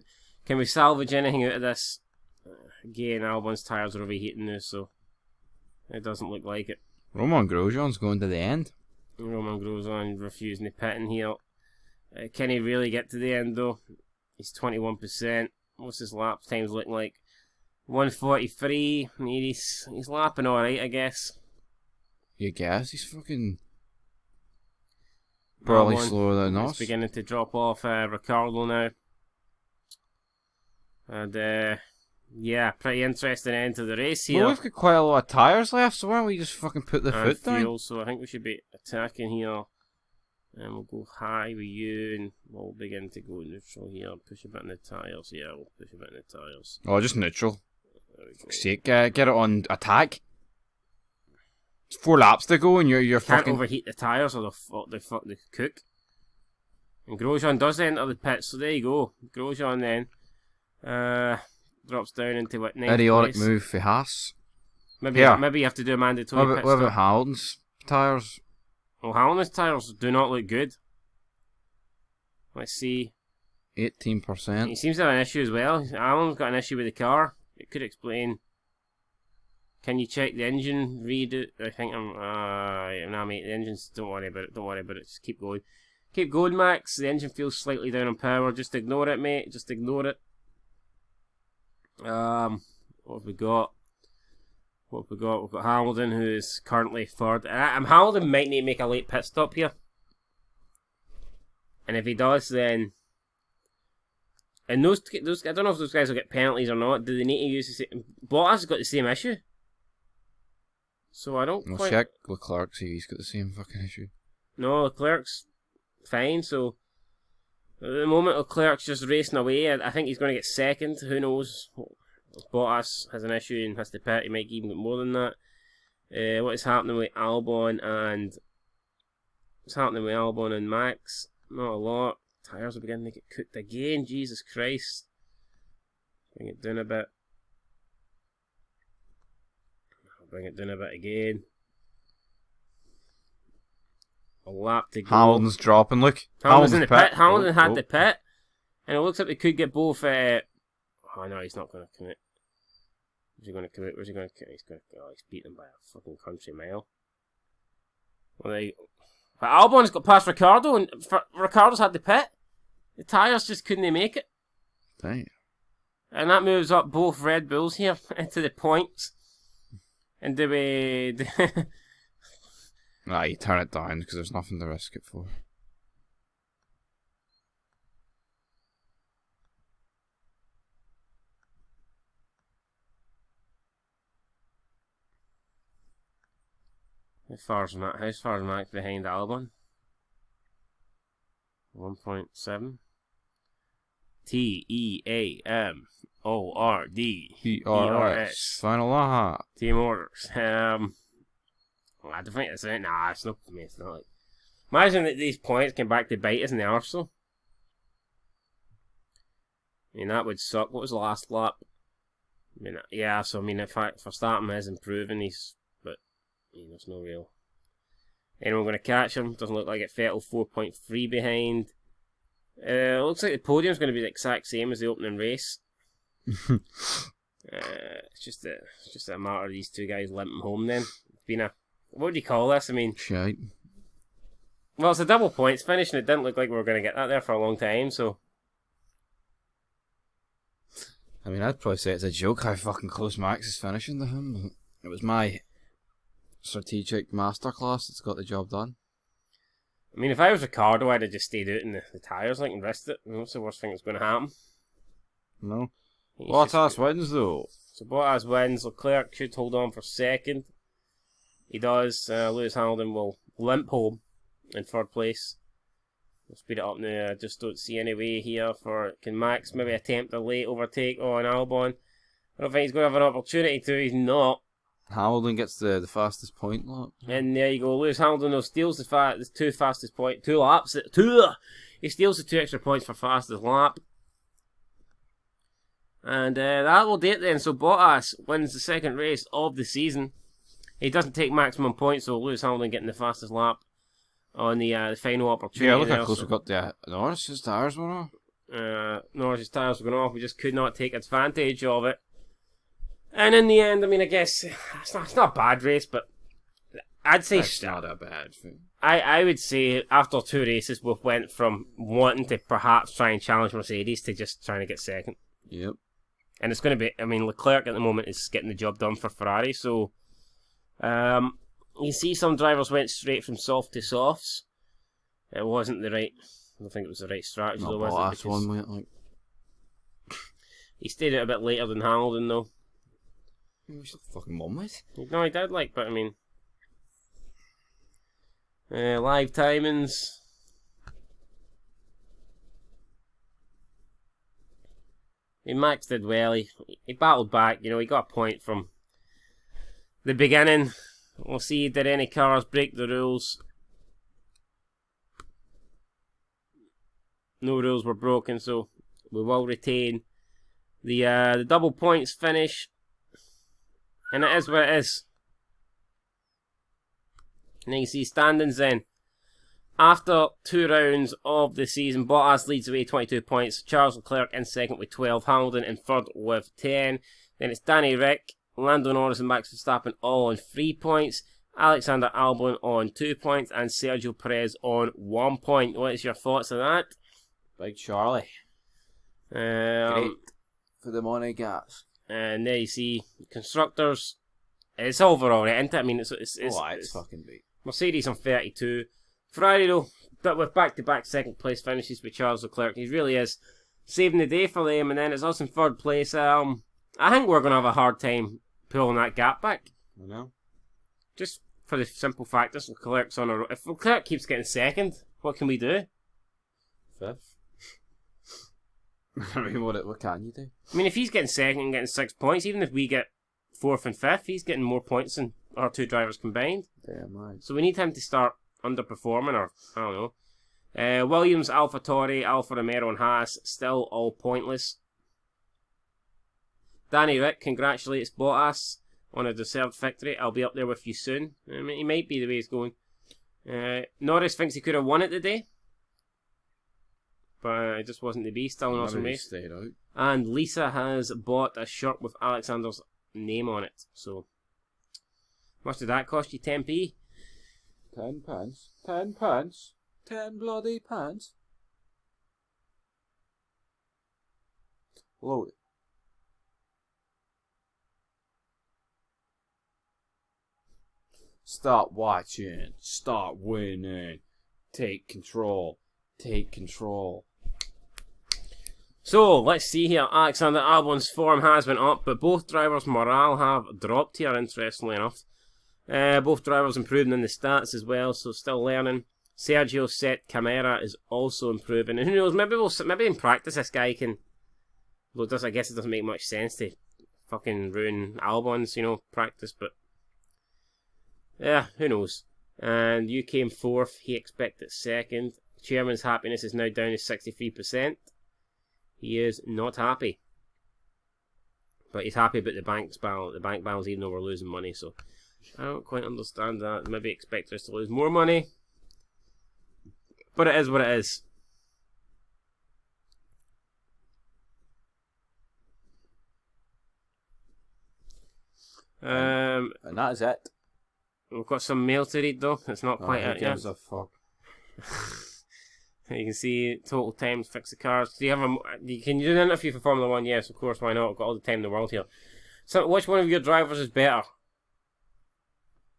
we salvage anything out of this. Again, Albon's tyres are overheating now, so it doesn't look like it. Roman Grosjean's going to the end. Roman Grosjean refusing to pit in here. Can he really get to the end though? He's 21%. What's his lap times looking like? 143. I mean, he's lapping alright, I guess. You guess? He's fucking... probably slower than us. It's beginning to drop off Ricciardo now. And, yeah, pretty interesting end to the race here. Well, we've got quite a lot of tyres left, so why don't we just fucking put the foot down? So I think we should be attacking here. And we'll go high with you, and we'll begin to go neutral here. Push a bit in the tyres. Yeah, we'll push a bit in the tyres. Oh, just neutral. Sake, get it on attack. It's 4 laps to go, and you're Can't fucking... overheat the tyres, or they cook. And Grosjean does enter the pits, so there you go. Grosjean then drops down into what, 9th idiotic place. move for Haas. Maybe you have to do a mandatory pit What stop. about Hamilton's tyres? Well, Hamilton's tyres do not look good. Let's see. 18%. He seems to have an issue as well. Alan's got an issue with the car. It could explain. Can you check the engine? Read it. I think I'm. Nah, mate. The engine's. Don't worry about it. Don't worry about it. Just keep going. Keep going, Max. The engine feels slightly down on power. Just ignore it, mate. Just ignore it. What have we got? What have we got? We've got Hamilton, who is currently third. Hamilton might need to make a late pit stop here. And if he does, then... And those I don't know if those guys will get penalties or not. Do they need to use the same... Bottas has got the same issue. So I don't We'll check Leclerc, see if he's got the same fucking issue. No, Leclerc's fine, so... At the moment, Leclerc's just racing away. I think he's going to get second. Who knows? Bottas has an issue and has to pit. He might even get more than that. What is happening with Albon and... What's happening with Albon and Max? Not a lot. Tyres are beginning to get cooked again. Jesus Christ. Bring it down a bit. Bring it down a bit again. A lap to go. Hamilton's dropping, look. Hamilton's in the pit. Hamilton had the pit. And it looks like they could get both... Oh no, he's not going to commit. Where's he going to commit? Where's he going to commit? He's going to... Oh, he's beaten by a fucking country mile. Well, but Albon's got past Ricciardo, and Ricciardo's had the pit. The tyres just couldn't make it. Damn. And that moves up both Red Bulls here into the points. And do we... Nah, you turn it down because there's nothing to risk it for. How far is Max behind Albon? 1.7. TEAMORD. Final lap. Team orders. I don't think it's it. Nah, it's not for me. It's not like. Imagine that these points came back to bite us in the arsenal. I mean, that would suck. What was the last lap? I mean, yeah. So I mean, if Verstappen is improving, but there's no real. Anyone going to catch him? Doesn't look like it. Vettel 4.3 behind. Looks like the podium's going to be the exact same as the opening race. It's just a matter of these two guys limping home. Then it's been a. What do you call this? I mean, shite. Well, it's a double points finish, and it didn't look like we were going to get that there for a long time. So, I mean, I'd probably say it's a joke how fucking close Max is finishing to him. It was my strategic masterclass that's got the job done. I mean, if I was Ricardo, I'd have just stayed out in the tyres and risked it. What's the worst thing that's going to happen? No. Bottas wins though. So Bottas wins. Leclerc should hold on for second. He does. Lewis Hamilton will limp home in third place. We'll speed it up now. I just don't see any way here for... Can Max maybe attempt a late overtake on Albon? I don't think he's going to have an opportunity to. He's not. Hamilton gets the fastest point lap. And there you go. Lewis Hamilton steals the two fastest point. 2 laps. He steals the 2 extra points for fastest lap. And that will do it then. So Bottas wins the second race of the season. He doesn't take maximum points, so Lewis Hamilton getting the fastest lap on the final opportunity. Yeah, look how close we got there. Norris's tyres went off. Norris's tyres were going off. We just could not take advantage of it. And in the end, I mean, I guess it's not a bad race, but I'd say it's not a bad thing. I would say after 2 races, we went from wanting to perhaps try and challenge Mercedes to just trying to get second. Yep. And it's going to be, I mean, Leclerc at the moment is getting the job done for Ferrari, so you see some drivers went straight from soft to softs. It wasn't the right, I don't think it was the right strategy, though, was it? Last one went like... He stayed out a bit later than Hamilton, though. He was fucking won with. No, he did, but I mean... live timings. Max did well. He battled back. He got a point from the beginning. We'll see, did any cars break the rules? No rules were broken, so we will retain the double points finish. And it is what it is. And then you see standings then. After 2 rounds of the season, Bottas leads away 22 points. Charles Leclerc in second with 12. Hamilton in third with 10. Then it's Danny Rick, Lando Norris and Max Verstappen all on 3 points. Alexander Albon on 2 points. And Sergio Perez on 1 point. What is your thoughts on that? Big Charlie. Great for the money, gas. And there you see constructors. It's overall, isn't it? I mean, it's fucking beat. Mercedes on 32. Ferrari though, but with back-to-back second place finishes with Charles Leclerc, he really is saving the day for them. And then it's us in third place. I think we're going to have a hard time pulling that gap back. I know. Just for the simple fact that Leclerc's on a... If Leclerc keeps getting second, what can we do? Fifth. I mean, what can you do? I mean, if he's getting second and getting 6 points, even if we get fourth and fifth, he's getting more points than our 2 drivers combined. Damn right. So we need him to start underperforming, or I don't know. Williams, AlphaTauri, Alfa Romeo and Haas still all pointless. Danny Rick congratulates Bottas on a deserved victory. I'll be up there with you soon. I mean, he might be the way he's going. Norris thinks he could have won it today, but it just wasn't to be. Still an awesome race. Stayed out. And Lisa has bought a shirt with Alexander's name on it. So, how much did that cost you? 10p? 10 pence. 10 pence. 10 bloody pence. Load it. Start watching. Start winning. Take control. Take control. So, let's see here. Alexander Albon's form has been up, but both drivers' morale have dropped here, interestingly enough. Both drivers improving in the stats as well, so still learning. Sergio Set Camara is also improving, and who knows? Maybe in practice this guy can. Well, I guess it doesn't make much sense to fucking ruin Albon's, practice, but yeah, who knows? And you came fourth. He expected second. Chairman's happiness is now down to 63%. He is not happy, but he's happy about the bank balance, even though we're losing money. So. I don't quite understand that. Maybe expect us to lose more money. But it is what it is. And that is it. We've got some mail to read though. It's not quite it yet. A fuck. You can see total time to fix the cars. Do you have can you do an interview for Formula 1? Yes, of course, why not? I've got all the time in the world here. So which one of your drivers is better?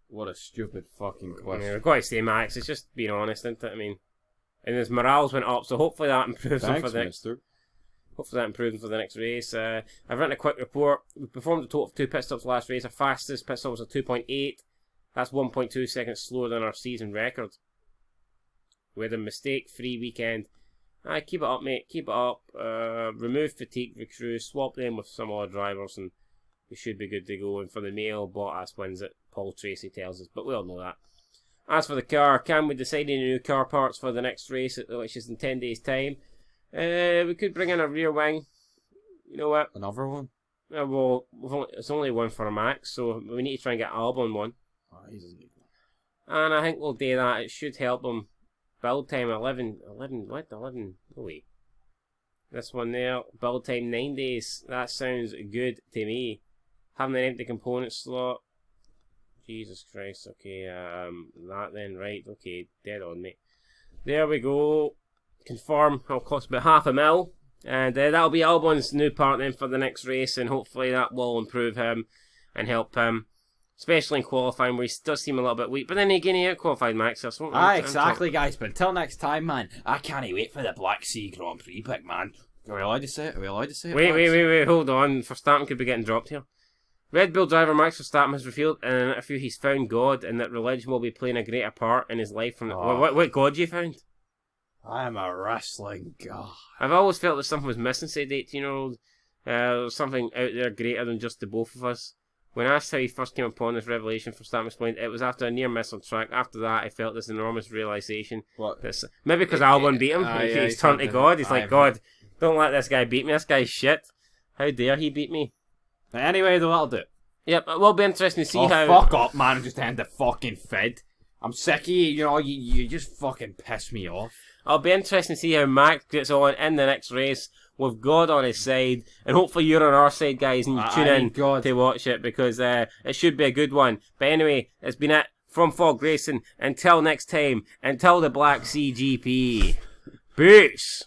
What a stupid fucking question. Yeah, we've got to say Max. It's just being honest, isn't it? I mean, and his morale's went up, so hopefully that improves him for the next. Hopefully that improves him for the next race. I've written a quick report. We performed a total of 2 pit stops last race. Our fastest pit stop was a 2.8. That's 1.2 seconds slower than our season record. We had a mistake-free weekend. Keep it up, mate. Keep it up. Remove fatigue for crew. Swap them with some other drivers, and we should be good to go. And for the male, Bottas wins it. Paul Tracy tells us, but we all know that. As for the car, can we decide any new car parts for the next race, which is in 10 days' time? We could bring in a rear wing. You know what? Another one? Well, it's only one for a Max, so we need to try and get Albon one. Oh, he doesn't need one. And I think we'll do that. It should help him. Build time 11, what? 11? Oh wait. This one there, build time 9 days. That sounds good to me. Having an empty component slot. Jesus Christ, okay, that then, right, okay, dead on, mate. There we go. Confirm, it'll cost about $500,000. And that'll be Albon's new part then for the next race, and hopefully that will improve him and help him, especially in qualifying where he does seem a little bit weak. But then again, he out-qualified Max. Exactly, guys, but until next time, man, I can't wait for the Black Sea Grand Prix pick, man. Are we allowed to say it? Wait, hold on. Verstappen could be getting dropped here. Red Bull driver Max Verstappen has revealed in an interview he's found God and that religion will be playing a greater part in his life. What God you found? I am a wrestling god. I've always felt that something was missing, said 18-year-old. Something out there greater than just the both of us. When asked how he first came upon this revelation, Verstappen explained, it was after a near miss on track. After that, I felt this enormous realisation. Maybe because Albon beat him. He's turned to God. He's like, God, don't let this guy beat me. This guy's shit. How dare he beat me? Anyway, though, that'll do it. Yep, it will be interesting to see how... fuck up, man. Just end the fucking fed. I'm sick of you. You know, you just fucking piss me off. It'll be interesting to see how Max gets on in the next race with God on his side, and hopefully you're on our side, guys, and you tune in to watch it, because it should be a good one. But anyway, it's been it from Fog Racing. Until next time, until the Black Sea GP. Peace!